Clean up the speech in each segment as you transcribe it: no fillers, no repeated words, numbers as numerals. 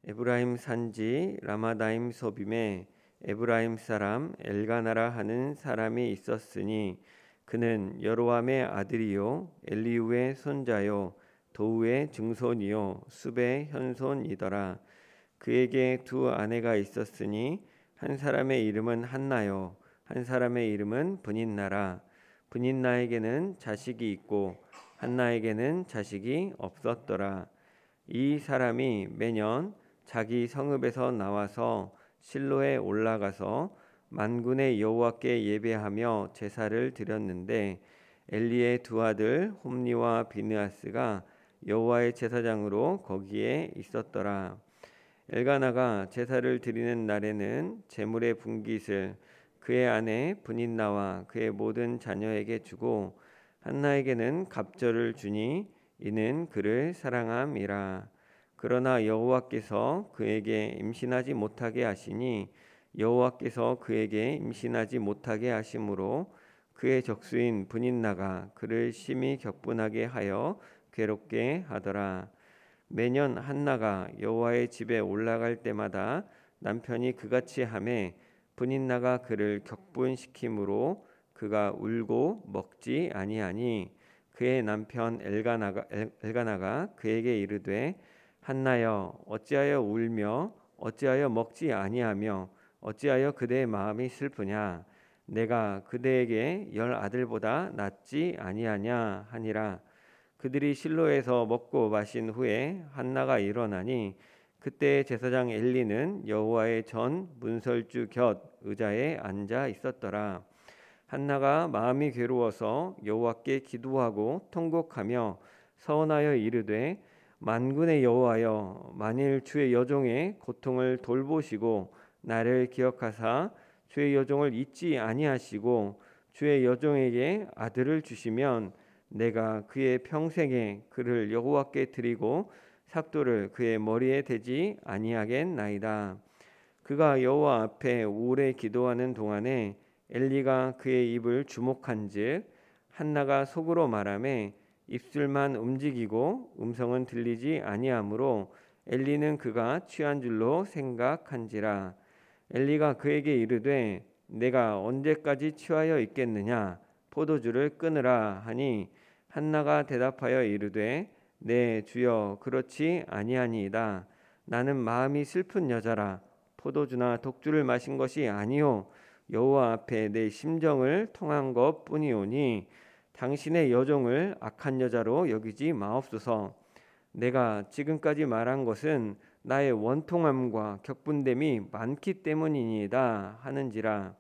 에브라임 산지 라마다임 소빔에 에브라임 사람 엘가나라 하는 사람이 있었으니 그는 여로함의 아들이요 엘리우의 손자요 도우의 증손이요 숲의 현손이더라. 그에게 두 아내가 있었으니 한 사람의 이름은 한나요 한 사람의 이름은 브닌나라. 브닌나에게는 자식이 있고 한나에게는 자식이 없었더라. 이 사람이 매년 자기 성읍에서 나와서 실로에 올라가서 만군의 여호와께 예배하며 제사를 드렸는데 엘리의 두 아들 홈니와 비느하스가 여호와의 제사장으로 거기에 있었더라. 엘가나가 제사를 드리는 날에는 제물의 분깃을 그의 아내 브닌나와 그의 모든 자녀에게 주고 한나에게는 갑절을 주니 이는 그를 사랑함이라. 그러나 여호와께서 그에게 임신하지 못하게 하시니 여호와께서 그에게 임신하지 못하게 하심으로 그의 적수인 브닌나가 그를 심히 격분하게 하여 괴롭게 하더라. 매년 한나가 여호와의 집에 올라갈 때마다 남편이 그같이 하매 브닌나가 그를 격분시키므로 그가 울고 먹지 아니하니 그의 남편 엘가나가 그에게 이르되 한나여 어찌하여 울며 어찌하여 먹지 아니하며 어찌하여 그대의 마음이 슬프냐 내가 그대에게 10 아들보다 낫지 아니하냐 하니라. 그들이 실로에서 먹고 마신 후에 한나가 일어나니 그때 제사장 엘리는 여호와의 전 문설주 곁 의자에 앉아 있었더라. 한나가 마음이 괴로워서 여호와께 기도하고 통곡하며 서원하여 이르되 만군의 여호와여 만일 주의 여종의 고통을 돌보시고 나를 기억하사 주의 여종을 잊지 아니하시고 주의 여종에게 아들을 주시면 내가 그의 평생에 그를 여호와께 드리고 삭도를 그의 머리에 대지 아니하겠나이다. 그가 여호와 앞에 오래 기도하는 동안에 엘리가 그의 입을 주목한즉 한나가 속으로 말하매 입술만 움직이고 음성은 들리지 아니하므로 엘리는 그가 취한 줄로 생각한지라. 엘리가 그에게 이르되 내가 언제까지 취하여 있겠느냐 포도주를 끊으라 하니 한나가 대답하여 이르되 네 주여 그렇지 아니하니이다. 나는 마음이 슬픈 여자라 포도주나 독주를 마신 것이 아니요 여호와 앞에 내 심정을 통한 것뿐이오니 당신의 여종을 악한 여자로 여기지 마옵소서. 내가 지금까지 말한 것은 나의 원통함과 격분됨이 많기 때문이니이다 하는지라.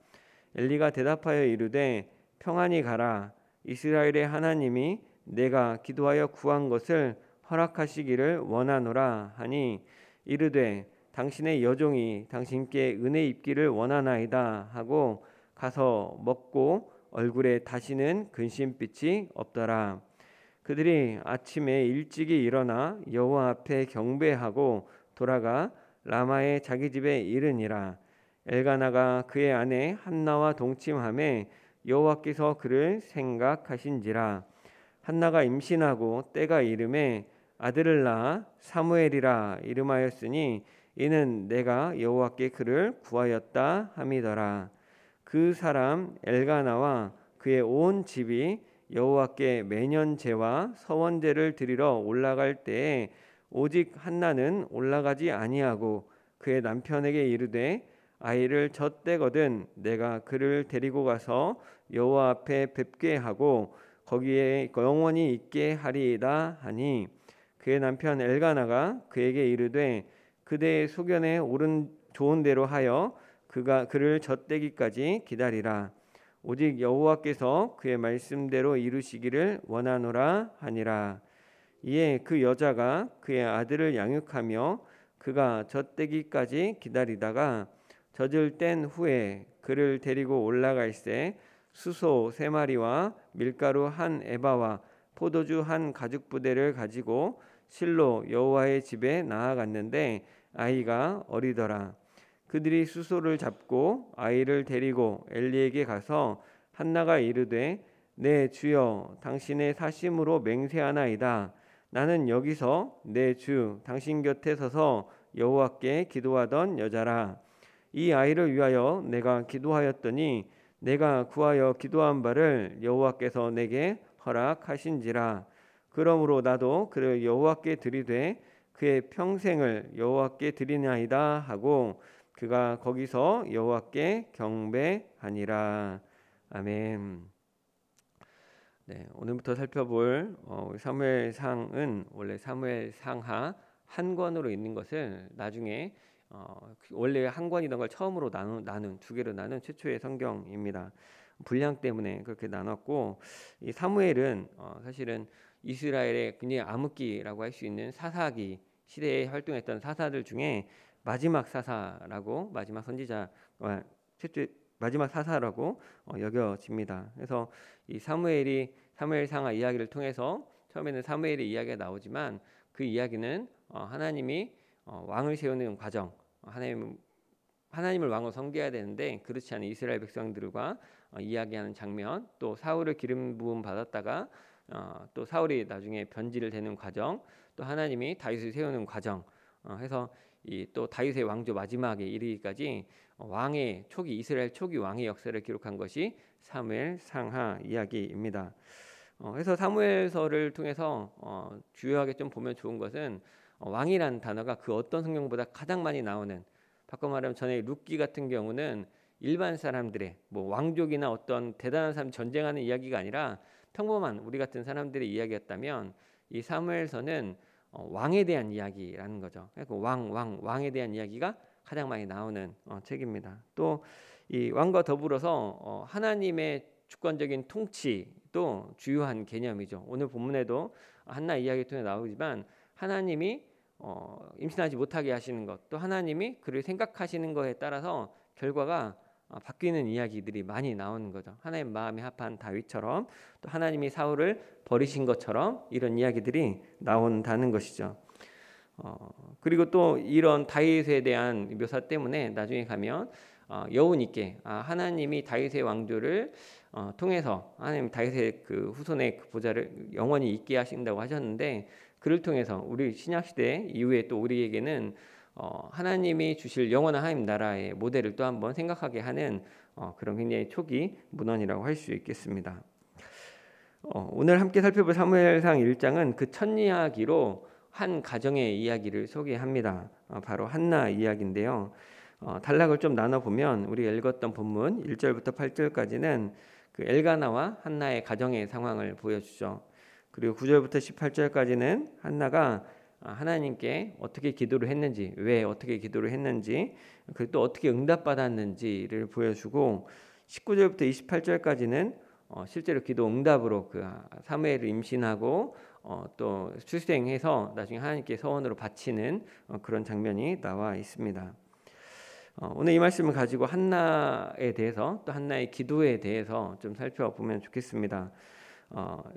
엘리가 대답하여 이르되 평안히 가라. 이스라엘의 하나님이 내가 기도하여 구한 것을 허락하시기를 원하노라 하니 이르되 당신의 여종이 당신께 은혜 입기를 원하나이다 하고 가서 먹고 얼굴에 다시는 근심빛이 없더라. 그들이 아침에 일찍이 일어나 여호와 앞에 경배하고 돌아가 라마의 자기 집에 이르니라. 엘가나가 그의 아내 한나와 동침하매 여호와께서 그를 생각하신지라. 한나가 임신하고 때가 이름에 아들을 낳아 사무엘이라 이름하였으니 이는 내가 여호와께 그를 구하였다 함이더라. 그 사람 엘가나와 그의 온 집이 여호와께 매년 제와 서원제를 드리러 올라갈 때에 오직 한나는 올라가지 아니하고 그의 남편에게 이르되 아이를 젖대거든 내가 그를 데리고 가서 여호와 앞에 뵙게 하고 거기에 영원히 있게 하리이다 하니 그의 남편 엘가나가 그에게 이르되 그대의 소견에 옳은 좋은 대로 하여 그가 그를 젖대기까지 기다리라. 오직 여호와께서 그의 말씀대로 이루시기를 원하노라 하니라. 이에 그 여자가 그의 아들을 양육하며 그가 젖대기까지 기다리다가 젖을 뗀 후에 그를 데리고 올라갈새 수소 3마리와 밀가루 1에바와 포도주 1가죽부대를 가지고 실로 여호와의 집에 나아갔는데 아이가 어리더라. 그들이 수소를 잡고 아이를 데리고 엘리에게 가서 한나가 이르되 내 주여 당신의 사심으로 맹세하나이다. 나는 여기서 내 주 당신 곁에 서서 여호와께 기도하던 여자라. 이 아이를 위하여 내가 기도하였더니 내가 구하여 기도한 바를 여호와께서 내게 허락하신지라. 그러므로 나도 그를 여호와께 드리되 그의 평생을 여호와께 드리나이다 하고 그가 거기서 여호와께 경배하니라. 아멘. 네, 오늘부터 살펴볼 사무엘상은 원래 사무엘상하 한 권으로 있는 것을 나중에 원래 한 권이던 걸 처음으로 나눈 두 개로 나눈 최초의 성경입니다. 분량 때문에 그렇게 나눴고, 이 사무엘은 사실은 이스라엘의 굉장히 암흑기라고 할 수 있는 사사기 시대에 활동했던 사사들 중에 마지막 사사라고, 마지막 선지자, 마지막 사사라고 여겨집니다. 그래서 이 사무엘상하 이야기를 통해서 처음에는 사무엘의 이야기가 나오지만 그 이야기는 하나님이 왕을 세우는 과정, 하나님을 왕으로 섬겨야 되는데 그렇지 않은 이스라엘 백성들과 이야기하는 장면, 또 사울을 기름 부음 받았다가 또 사울이 나중에 변질을 되는 과정, 또 하나님이 다윗을 세우는 과정, 해서 또 다윗의 왕조 마지막에 이르기까지 왕의 초기, 이스라엘 초기 왕의 역사를 기록한 것이 사무엘상하 이야기입니다. 그래서 사무엘서를 통해서 주요하게 좀 보면 좋은 것은 왕이라는 단어가 그 어떤 성경보다 가장 많이 나오는, 바꿔 말하면 전에 룻기 같은 경우는 일반 사람들의 왕족이나 어떤 대단한 사람 전쟁하는 이야기가 아니라 평범한 우리 같은 사람들의 이야기였다면, 이 사무엘서는 왕에 대한 이야기라는 거죠. 그러니까 왕에 대한 이야기가 가장 많이 나오는 책입니다. 또 이 왕과 더불어서 하나님의 주권적인 통치도 주요한 개념이죠. 오늘 본문에도 한나 이야기 통해 나오지만 하나님이 임신하지 못하게 하시는 것, 또 하나님이 그를 생각하시는 것에 따라서 결과가 바뀌는 이야기들이 많이 나오는 거죠. 하나님 마음이 합한 다윗처럼, 또 하나님이 사울을 버리신 것처럼 이런 이야기들이 나온다는 것이죠. 그리고 또 이런 다윗에 대한 묘사 때문에 나중에 가면 여운 있게 하나님이 다윗의 왕조를 통해서 하나님 다윗의 그 후손의 그 보좌를 영원히 있게 하신다고 하셨는데, 그를 통해서 우리 신약 시대 이후에 또 우리에게는 하나님이 주실 영원한 하나님 나라의 모델을 또 한번 생각하게 하는 그런 굉장히 초기 문헌이라고 할 수 있겠습니다. 오늘 함께 살펴볼 사무엘상 1장은 그 첫 이야기로 한 가정의 이야기를 소개합니다. 바로 한나 이야기인데요. 단락을 좀 나눠보면 우리가 읽었던 본문 1절부터 8절까지는 그 엘가나와 한나의 가정의 상황을 보여주죠. 그리고 9절부터 18절까지는 한나가 하나님께 어떻게 기도를 했는지, 왜 어떻게 기도를 했는지, 그리고 또 어떻게 응답받았는지를 보여주고, 19절부터 28절까지는 실제로 기도 응답으로 그 사무엘을 임신하고 또 출생해서 나중에 하나님께 서원으로 바치는 그런 장면이 나와 있습니다. 오늘 이 말씀을 가지고 한나에 대해서, 또 한나의 기도에 대해서 좀 살펴보면 좋겠습니다.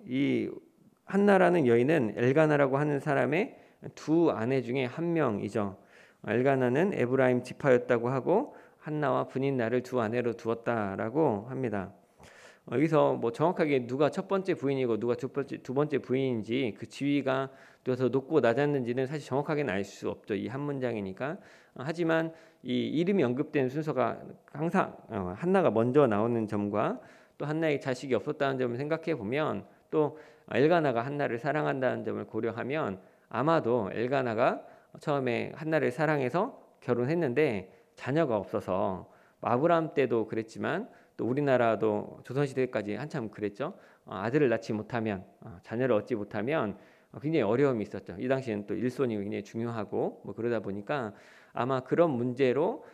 이 한나라는 여인은 엘가나라고 하는 사람의 두 아내 중에 한 명이죠. 엘가나는 에브라임 지파였다고 하고 한나와 분인나를 두 아내로 두었다라고 합니다. 여기서 정확하게 누가 첫 번째 부인이고 누가 두 번째 부인인지 그 지위가 더 높고 낮았는지는 사실 정확하게는 알 수 없죠. 이 한 문장이니까. 하지만 이 이름이 언급된 순서가 항상 한나가 먼저 나오는 점과 또 한나의 자식이 없었다는 점을 생각해 보면, 또 엘가나가 한나를 사랑한다는 점을 고려하면 아마도 엘가나가 처음에 한나를 사랑해서 결혼했는데 자녀가 없어서, 아브라함 때도 그랬지만 또 우리나라도 조선시대까지 한참 그랬죠. 아들을 낳지 못하면, 자녀를 얻지 못하면 굉장히 어려움이 있었죠. 이 당시에는 또 일손이 굉장히 중요하고 그러다 보니까 아마 그런 문제로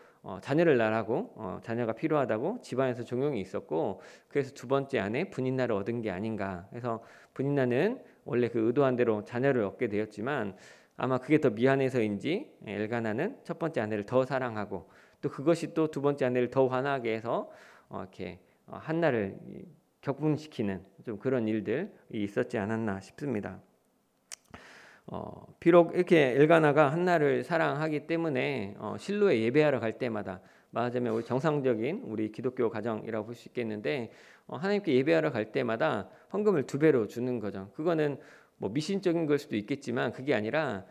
자녀를 낳으라고, 자녀가 필요하다고 집안에서 종용이 있었고, 그래서 두 번째 아내 분인나를 얻은 게 아닌가. 그래서 분인나는 원래 그 의도한 대로 자녀를 얻게 되었지만 아마 그게 더 미안해서인지 엘가나는 첫 번째 아내를 더 사랑하고, 또 그것이 또 두 번째 아내를 더 화나게 해서 이렇게 한나를 격분시키는 좀 그런 일들이 있었지 않았나 싶습니다. 비록 이렇게 엘가나가 한나를 사랑하기 때문에 실로에 예배하러 갈 때마다, 말하자면 우리 정상적인 우리 기독교 가정이라고 볼 수 있겠는데, 하나님께 예배하러 갈 때마다 헌금을 2배로 주는 거죠. 그거는 미신적인 걸 수도 있겠지만 그게 아니라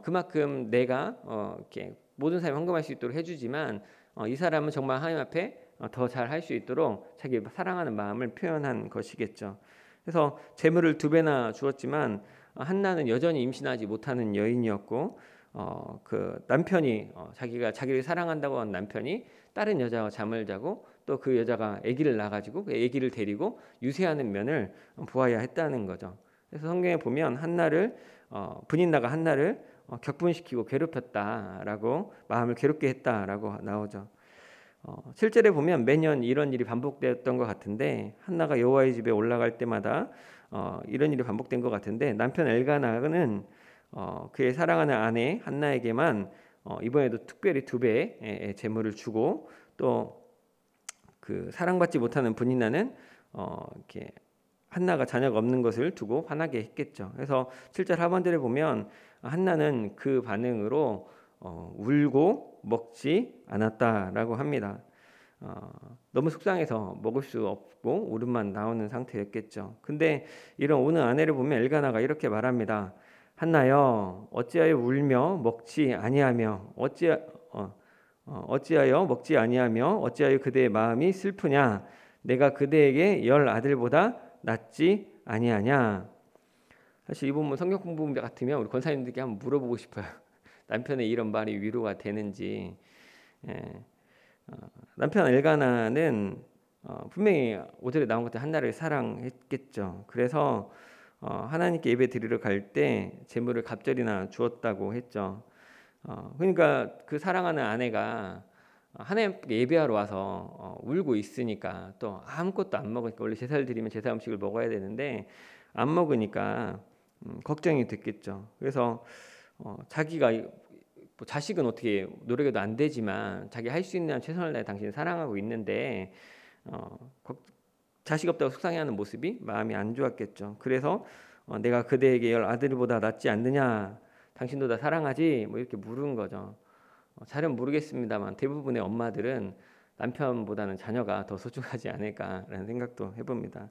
그만큼 내가 이렇게 모든 사람이 헌금할 수 있도록 해주지만 이 사람은 정말 하나님 앞에 더 잘 할 수 있도록 자기 사랑하는 마음을 표현한 것이겠죠. 그래서 재물을 2배나 주었지만 한나는 여전히 임신하지 못하는 여인이었고 그 남편이 자기를 사랑한다고 한 남편이 다른 여자와 잠을 자고 또 그 여자가 아기를 낳아가지고 그 아기를 데리고 유세하는 면을 보아야 했다는 거죠. 그래서 성경에 보면 한나를 분인나가 한나를 격분시키고 괴롭혔다라고 마음을 괴롭게 했다라고 나오죠. 실제로 보면 매년 이런 일이 반복되었던 것 같은데 한나가 여호와의 집에 올라갈 때마다 이런 일이 반복된 것 같은데 남편 엘가나는 그의 사랑하는 아내 한나에게만 이번에도 특별히 2배의 재물을 주고 또 그 사랑받지 못하는 분인나는 이렇게 한나가 자녀가 없는 것을 두고 화나게 했겠죠. 그래서 7절 하반절에 보면 한나는 그 반응으로 울고 먹지 않았다라고 합니다. 너무 속상해서 먹을 수 없고 울음만 나오는 상태였겠죠. 근데 이런 우는 아내를 보면 엘가나가 이렇게 말합니다. 한나여 어찌하여 울며 먹지 아니하며 어찌하여 먹지 아니하며 어찌하여 그대의 마음이 슬프냐 내가 그대에게 10 아들보다 낫지 아니하냐. 사실 이 부분 성경 공부 같으면 우리 권사님들께 한번 물어보고 싶어요. 남편의 이런 말이 위로가 되는지. 남편 엘가나는 분명히 5절에 나온 것처럼 한나를 사랑했겠죠. 그래서 하나님께 예배 드리러 갈 때 재물을 갑절이나 주었다고 했죠. 그러니까 그 사랑하는 아내가 하나님께 예배하러 와서 울고 있으니까 또 아무것도 안 먹으니까 원래 제사를 드리면 제사 음식을 먹어야 되는데 안 먹으니까 걱정이 됐겠죠. 그래서 자기가 뭐 자식은 어떻게 노력해도 안 되지만 자기 할 수 있는 한 최선을 다해 당신을 사랑하고 있는데 자식 없다고 속상해하는 모습이 마음이 안 좋았겠죠. 그래서 내가 그대에게 10 아들보다 낫지 않느냐 당신도 다 사랑하지 뭐 이렇게 물은 거죠. 잘은 모르겠습니다만 대부분의 엄마들은 남편보다는 자녀가 더 소중하지 않을까라는 생각도 해봅니다.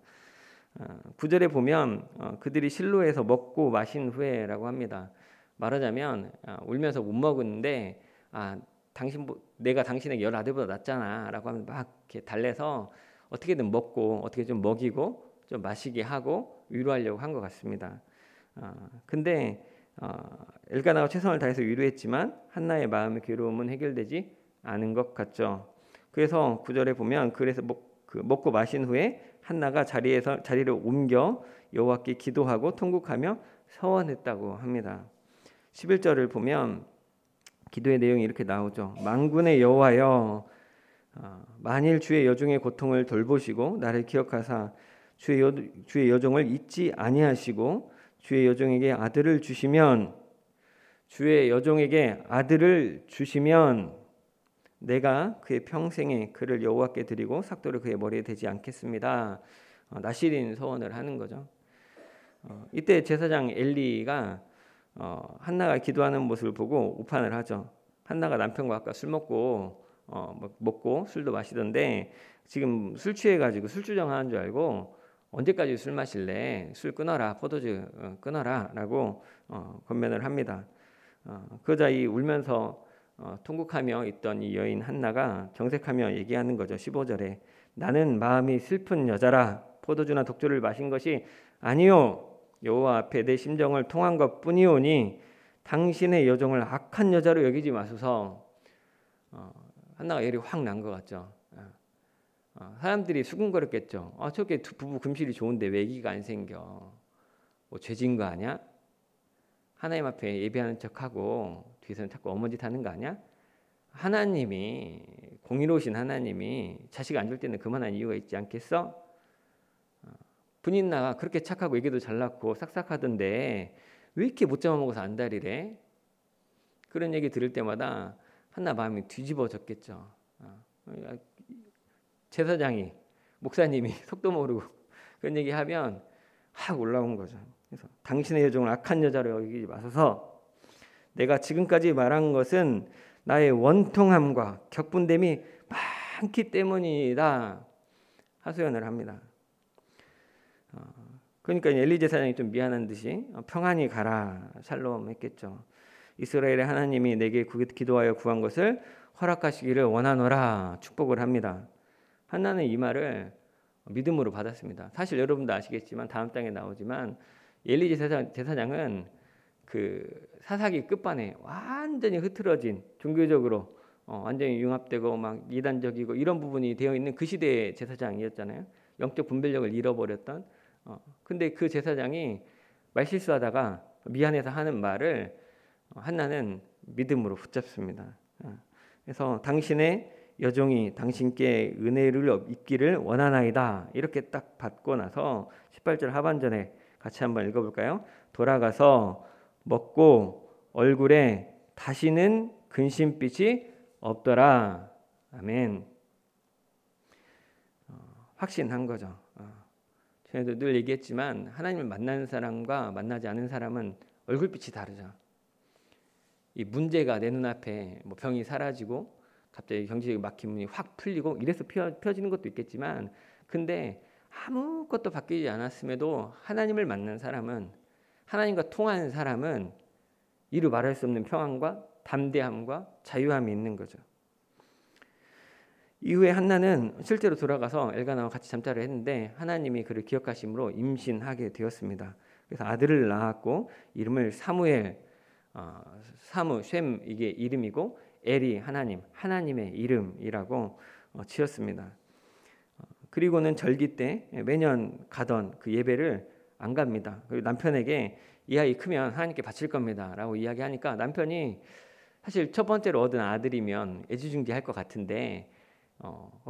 9절에 보면 그들이 실로에서 먹고 마신 후에라고 합니다. 말하자면 울면서 못 먹었는데 내가 당신에게 10 아들보다 낫잖아라고 하면 막 이렇게 달래서 어떻게든 먹고 어떻게 좀 먹이고 좀 마시게 하고 위로하려고 한 것 같습니다. 근데 엘가나가 최선을 다해서 위로했지만 한나의 마음의 괴로움은 해결되지 않은 것 같죠. 그래서 9절에 보면 그래서 먹고 마신 후에 한나가 자리를 옮겨 여호와께 기도하고 통곡하며 서원했다고 합니다. 11절을 보면 기도의 내용이 이렇게 나오죠. 만군의 여호와여 만일 주의 여종의 고통을 돌보시고 나를 기억하사 주의 여종을 잊지 아니하시고 주의 여종에게 아들을 주시면 내가 그의 평생에 그를 여호와께 드리고 삭도를 그의 머리에 대지 않겠습니다. 나시린 서원을 하는 거죠. 이때 제사장 엘리가 한나가 기도하는 모습을 보고 오판을 하죠. 한나가 남편과 아까 술 먹고 술도 마시던데 지금 술 취해가지고 술주정하는 줄 알고 언제까지 술 마실래? 술 끊어라, 포도주 끊어라라고 권면을 합니다. 그러자 이 울면서 통곡하며 있던 이 여인 한나가 정색하며 얘기하는 거죠. 15절에 나는 마음이 슬픈 여자라 포도주나 독주를 마신 것이 아니요 여호와 앞에 내 심정을 통한 것뿐이오니 당신의 여종을 악한 여자로 여기지 마소서. 한나가 열이 확 난 것 같죠. 사람들이 수군거렸겠죠. 저게 부부 금실이 좋은데 왜 아기가 안 생겨? 뭐 죄진 거 아니야? 하나님 앞에 예배하는 척하고 뒤에서는 자꾸 어머짓 하는 거 아니야? 하나님이 공의로우신 하나님이 자식 안 줄 때는 그만한 이유가 있지 않겠어? 분인나가 그렇게 착하고 애기도 잘 낳고 싹싹하던데 왜 이렇게 못 잡아먹어서 안달이래? 그런 얘기 들을 때마다 한나 마음이 뒤집어졌겠죠. 제사장이 목사님이 속도 모르고 그런 얘기하면 확 올라온 거죠. 그래서 당신의 여종을 악한 여자로 여기지 마소서. 내가 지금까지 말한 것은 나의 원통함과 격분됨이 많기 때문이다 하소연을 합니다. 그러니까 엘리 제사장이 좀 미안한 듯이 평안히 가라 샬롬 했겠죠. 이스라엘의 하나님이 내게 기도하여 구한 것을 허락하시기를 원하노라 축복을 합니다. 한나는 이 말을 믿음으로 받았습니다. 사실 여러분도 아시겠지만 다음 장에 나오지만 엘리 제사장은 그 사사기 끝반에 완전히 흐트러진 종교적으로 완전히 융합되고 막 이단적이고 이런 부분이 되어 있는 그 시대의 제사장이었잖아요. 영적 분별력을 잃어버렸던. 근데 그 제사장이 말실수하다가 미안해서 하는 말을 한나는 믿음으로 붙잡습니다. 그래서 당신의 여종이 당신께 은혜를 입기를 원하나이다. 이렇게 딱 받고 나서 18절 하반절에 같이 한번 읽어볼까요? 돌아가서 먹고 얼굴에 다시는 근심빛이 없더라. 아멘. 확신한 거죠. 저희도 늘 얘기했지만 하나님을 만나는 사람과 만나지 않은 사람은 얼굴빛이 다르죠. 이 문제가 내 눈앞에 뭐 병이 사라지고 갑자기 경제적인 막힌 문이 확 풀리고 이래서 펴지는 것도 있겠지만, 근데 아무것도 바뀌지 않았음에도 하나님을 만난 사람은, 하나님과 통하는 사람은 이루 말할 수 없는 평안과 담대함과 자유함이 있는 거죠. 이후에 한나는 실제로 돌아가서 엘가나와 같이 잠자를 했는데 하나님이 그를 기억하심으로 임신하게 되었습니다. 그래서 아들을 낳았고 이름을 사무엘, 셈 이게 이름이고 엘이 하나님, 하나님의 이름이라고 지었습니다. 그리고는 절기 때 매년 가던 그 예배를 안 갑니다. 그리고 남편에게 이 아이 크면 하나님께 바칠 겁니다라고 이야기하니까 남편이 사실 첫 번째로 얻은 아들이면 애지중지할 것 같은데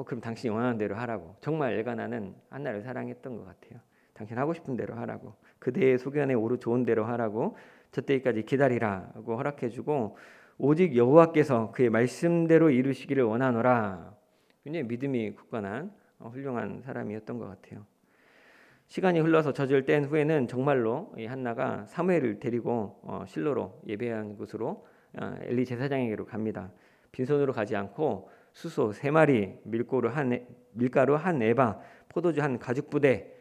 그럼 당신이 원하는 대로 하라고. 정말 엘가나는 한나를 사랑했던 것 같아요. 당신 하고 싶은 대로 하라고. 그대의 소견에 오르 좋은 대로 하라고. 저때까지 기다리라고 허락해주고 오직 여호와께서 그의 말씀대로 이루시기를 원하노라. 굉장히 믿음이 굳건한 훌륭한 사람이었던 것 같아요. 시간이 흘러서 젖을 뗀 후에는 정말로 이 한나가 사무엘을 데리고 실로로 예배한 곳으로 엘리 제사장에게로 갑니다. 빈손으로 가지 않고 수소 3마리, 밀가루 한 에바, 포도주 한 가죽 부대.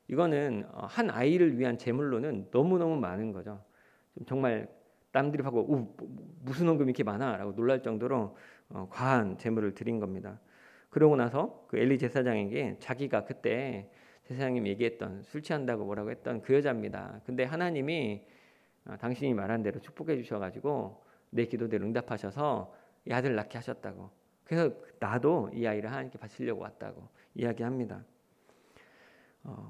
이거는 한 아이를 위한 제물로는 너무너무 많은 거죠. 정말 남들이 보고 무슨 헌금이 이렇게 많아라고 놀랄 정도로 과한 제물을 드린 겁니다. 그러고 나서 그 엘리 제사장에게 자기가 그때 제사장님이 얘기했던 술 취한다고 뭐라고 했던 그 여자입니다. 근데 하나님이 당신이 말한 대로 축복해 주셔가지고 내 기도대로 응답하셔서 이 아들 낳게 하셨다고. 그래서 나도 이 아이를 하나님께 바치려고 왔다고 이야기합니다.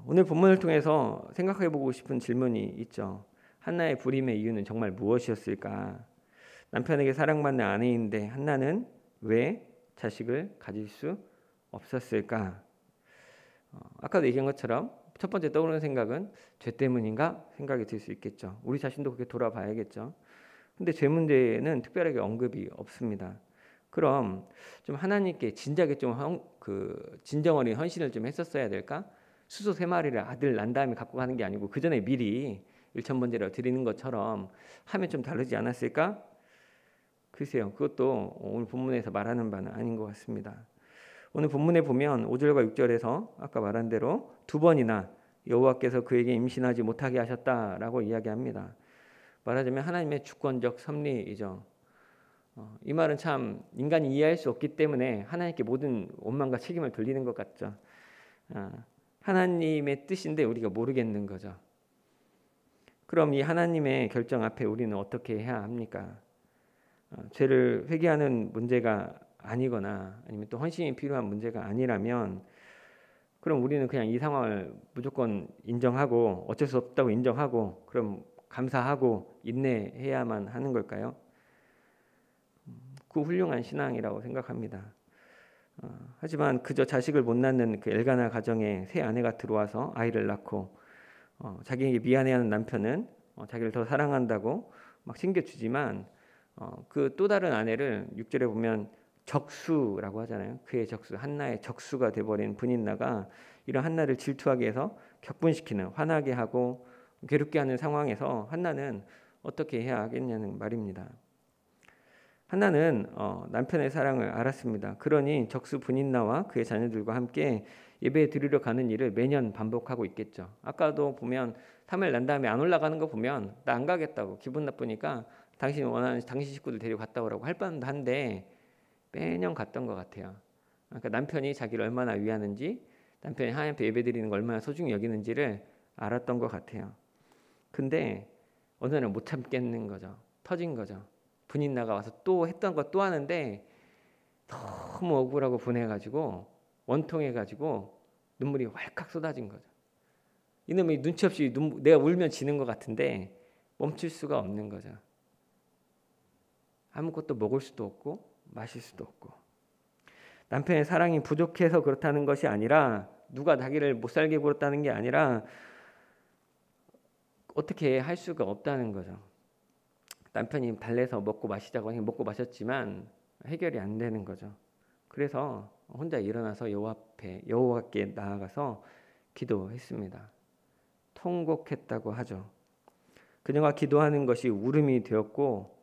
오늘 본문을 통해서 생각해보고 싶은 질문이 있죠. 한나의 불임의 이유는 정말 무엇이었을까? 남편에게 사랑받는 아내인데 한나는 왜 자식을 가질 수 없었을까? 아까도 얘기한 것처럼 첫 번째 떠오르는 생각은 죄 때문인가 생각이 들 수 있겠죠. 우리 자신도 그렇게 돌아봐야겠죠. 근데 죄 문제는 특별하게 언급이 없습니다. 그럼 좀 하나님께 진작에 좀 진정 어린 헌신을 좀 했었어야 될까? 수소 3마리를 아들 난 다음에 갖고 가는 게 아니고 그 전에 미리 일천번제로 드리는 것처럼 하면 좀 다르지 않았을까? 글쎄요, 그것도 오늘 본문에서 말하는 바는 아닌 것 같습니다. 오늘 본문에 보면 5절과 6절에서 아까 말한 대로 2번이나 여호와께서 그에게 임신하지 못하게 하셨다라고 이야기합니다. 말하자면 하나님의 주권적 섭리이죠. 이 말은 참 인간이 이해할 수 없기 때문에 하나님께 모든 원망과 책임을 돌리는 것 같죠. 하나님의 뜻인데 우리가 모르겠는 거죠. 그럼 이 하나님의 결정 앞에 우리는 어떻게 해야 합니까? 죄를 회개하는 문제가 아니거나 아니면 또 헌신이 필요한 문제가 아니라면 그럼 우리는 그냥 이 상황을 무조건 인정하고 어쩔 수 없다고 인정하고 그럼 감사하고 인내해야만 하는 걸까요? 그 훌륭한 신앙이라고 생각합니다. 하지만 그저 자식을 못 낳는 그 엘가나 가정에 새 아내가 들어와서 아이를 낳고 자기에게 미안해하는 남편은 자기를 더 사랑한다고 막 챙겨주지만 그 또 다른 아내를 6절에 보면 적수라고 하잖아요. 그의 적수, 한나의 적수가 돼버린 분인나가 이런 한나를 질투하게 해서 격분시키는, 화나게 하고 괴롭게 하는 상황에서 한나는 어떻게 해야 하겠냐는 말입니다. 한나는 남편의 사랑을 알았습니다. 그러니 적수 분인나와 그의 자녀들과 함께 예배 드리러 가는 일을 매년 반복하고 있겠죠. 아까도 보면 3일 난 다음에 안 올라가는 거 보면 나 안 가겠다고 기분 나쁘니까 당신이 원하는 당신 식구들 데리고 갔다 오라고 할 뻔도 한데 매년 갔던 것 같아요. 그러니까 남편이 자기를 얼마나 위하는지, 남편이 하나님 앞에 예배드리는 걸 얼마나 소중히 여기는지를 알았던 것 같아요. 근데 어느 날 못 참겠는 거죠. 터진 거죠. 분인 나가 와서 또 했던 거 또 하는데 너무 억울하고 분해가지고 원통해가지고 눈물이 왈칵 쏟아진 거죠. 이놈이 눈치 없이 내가 울면 지는 것 같은데 멈출 수가 없는 거죠. 아무것도 먹을 수도 없고 마실 수도 없고. 남편의 사랑이 부족해서 그렇다는 것이 아니라, 누가 자기를 못 살게 굴었다는 게 아니라 어떻게 할 수가 없다는 거죠. 남편이 달래서 먹고 마시자고 하니 먹고 마셨지만 해결이 안 되는 거죠. 그래서 혼자 일어나서 여호와께 나아가서 기도했습니다. 통곡했다고 하죠. 그녀가 기도하는 것이 울음이 되었고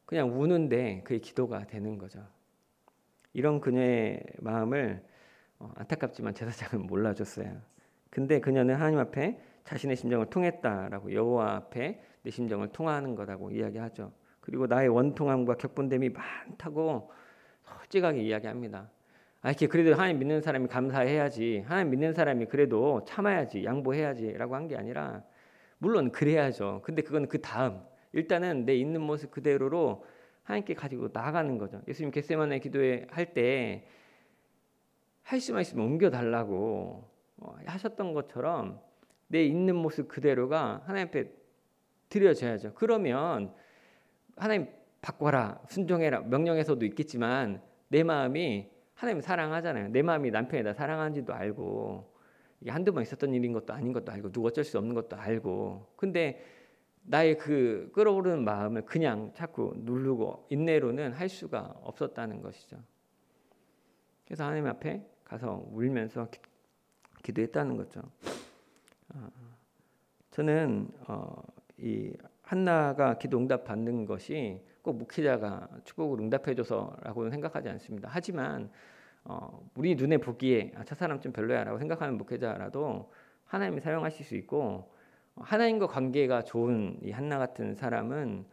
그냥 우는데 그게 기도가 되는 거죠. 이런 그녀의 마음을 안타깝지만 제사장은 몰라줬어요. 근데 그녀는 하나님 앞에 자신의 심정을 통했다라고, 여호와 앞에 내 심정을 통하는 거라고 이야기하죠. 그리고 나의 원통함과 격분됨이 많다고 솔직하게 이야기합니다. 이렇게 그래도 하나님 믿는 사람이 감사해야지, 하나님 믿는 사람이 그래도 참아야지, 양보해야지라고 한 게 아니라, 물론 그래야죠. 근데 그건 그 다음, 일단은 내 있는 모습 그대로로 하나님께 가지고 나아가는 거죠. 예수님 겟세마네 기도회 할 때 할 수만 있으면 옮겨달라고 하셨던 것처럼 내 있는 모습 그대로가 하나님 앞에 드려져야죠. 그러면 하나님 바꿔라, 순종해라 명령에서도 있겠지만 내 마음이 하나님 사랑하잖아요. 내 마음이 남편이 나 사랑하는지도 알고, 이게 한두 번 있었던 일인 것도 아닌 것도 알고, 누구 어쩔 수 없는 것도 알고, 근데 나의 그 끓어오르는 마음을 그냥 자꾸 누르고 인내로는 할 수가 없었다는 것이죠. 그래서 하나님 앞에 가서 울면서 기도했다는 거죠. 저는 이 한나가 기도 응답 받는 것이 꼭 목회자가 축복으로 응답해줘서라고는 생각하지 않습니다. 하지만 우리 눈에 보기에 저 사람 좀 별로야라고 생각하는 목회자라도 하나님이 사용하실 수 있고, 하나님과 관계가 좋은 이 한나 같은 사람은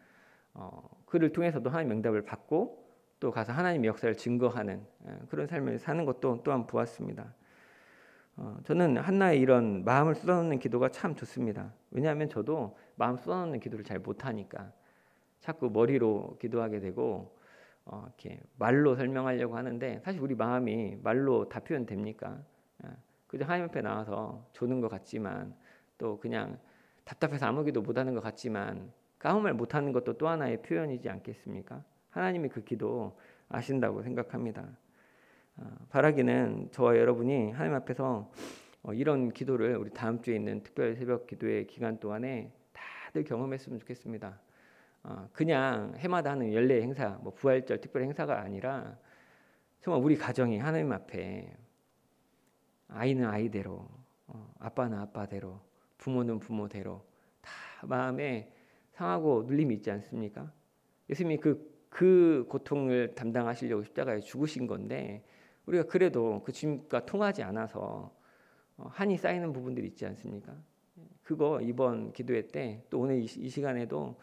그를 통해서도 하나님 응답을 받고 또 가서 하나님의 역사를 증거하는 그런 삶을 사는 것도 또한 보았습니다. 저는 한나의 이런 마음을 쏟아놓는 기도가 참 좋습니다. 왜냐하면 저도 마음 쏟아놓는 기도를 잘 못하니까 자꾸 머리로 기도하게 되고 이렇게 말로 설명하려고 하는데, 사실 우리 마음이 말로 다 표현됩니까? 그저 하나님 앞에 나와서 조는 것 같지만, 또 그냥 답답해서 아무 기도 못하는 것 같지만 아무 말 못하는 것도 또 하나의 표현이지 않겠습니까? 하나님이 그 기도 아신다고 생각합니다. 바라기는 저와 여러분이 하나님 앞에서 이런 기도를 우리 다음 주에 있는 특별 새벽 기도의 기간 동안에 다들 경험했으면 좋겠습니다. 그냥 해마다 하는 연례 행사, 뭐 부활절 특별 행사가 아니라 정말 우리 가정이 하나님 앞에, 아이는 아이대로, 아빠는 아빠대로, 부모는 부모대로 다 마음에 상하고 눌림이 있지 않습니까? 예수님이 그 고통을 담당하시려고 십자가에 죽으신 건데, 우리가 그래도 그 주님과 통하지 않아서 한이 쌓이는 부분들이 있지 않습니까? 그거 이번 기도회 때 또 오늘 이 시간에도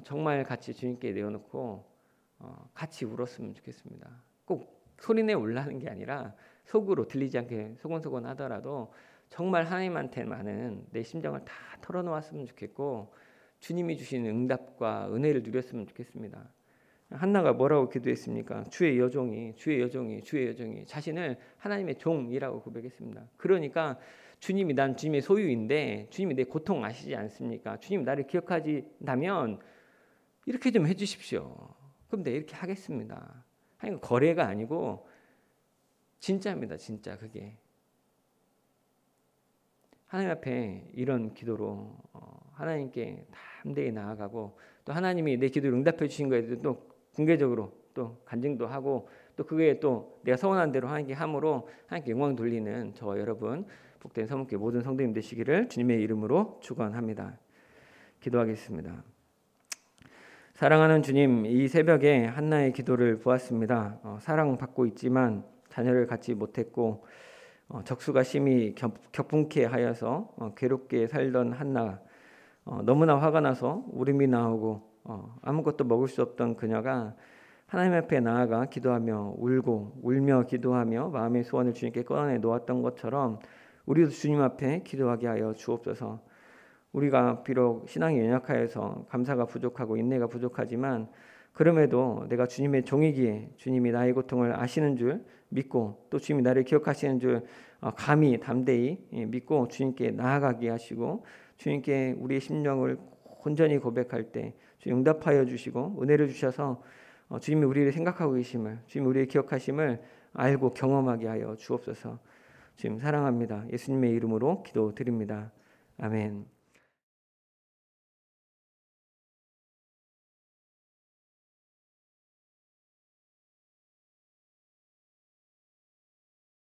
정말 같이 주님께 내어놓고 같이 울었으면 좋겠습니다. 꼭 소리내 울라는 게 아니라 속으로 들리지 않게 소곤소곤 하더라도 정말 하나님한테만은 내 심정을 다 털어놓았으면 좋겠고, 주님이 주시는 응답과 은혜를 누렸으면 좋겠습니다. 한나가 뭐라고 기도했습니까? 주의 여종이 자신을 하나님의 종이라고 고백했습니다. 그러니까 주님이 난 주님의 소유인데 주님이 내 고통 아시지 않습니까? 주님 나를 기억하신다면 이렇게 좀 해주십시오. 그럼 내가 이렇게 하겠습니다. 아니, 거래가 아니고 진짜입니다. 진짜 그게. 하나님 앞에 이런 기도로 하나님께 담대히 나아가고, 또 하나님이 내 기도를 응답해 주신 거에 대해서 또 공개적으로 또 간증도 하고, 또 그게 또 내가 서원한 대로 하나님께 함으로 하나님께 영광 돌리는 저와 여러분 복된 서문교회 모든 성도님 되시기를 주님의 이름으로 축원합니다. 기도하겠습니다. 사랑하는 주님, 이 새벽에 한나의 기도를 보았습니다. 사랑받고 있지만 자녀를 갖지 못했고 적수가 심히 격분케 하여서 괴롭게 살던 한나, 너무나 화가 나서 울음이 나오고 아무것도 먹을 수 없던 그녀가 하나님 앞에 나아가 기도하며 울고 울며 기도하며 마음의 소원을 주님께 꺼내 놓았던 것처럼 우리도 주님 앞에 기도하게 하여 주옵소서. 우리가 비록 신앙이 연약하여서 감사가 부족하고 인내가 부족하지만 그럼에도 내가 주님의 종이기에 주님이 나의 고통을 아시는 줄 믿고 또 주님이 나를 기억하시는 줄 감히 담대히 믿고 주님께 나아가게 하시고 주님께 우리의 심령을 온전히 고백할 때 주님 응답하여 주시고 은혜를 주셔서 주님이 우리를 생각하고 계심을 주님이 우리를 기억하심을 알고 경험하게 하여 주옵소서. 주님 사랑합니다. 예수님의 이름으로 기도드립니다. 아멘.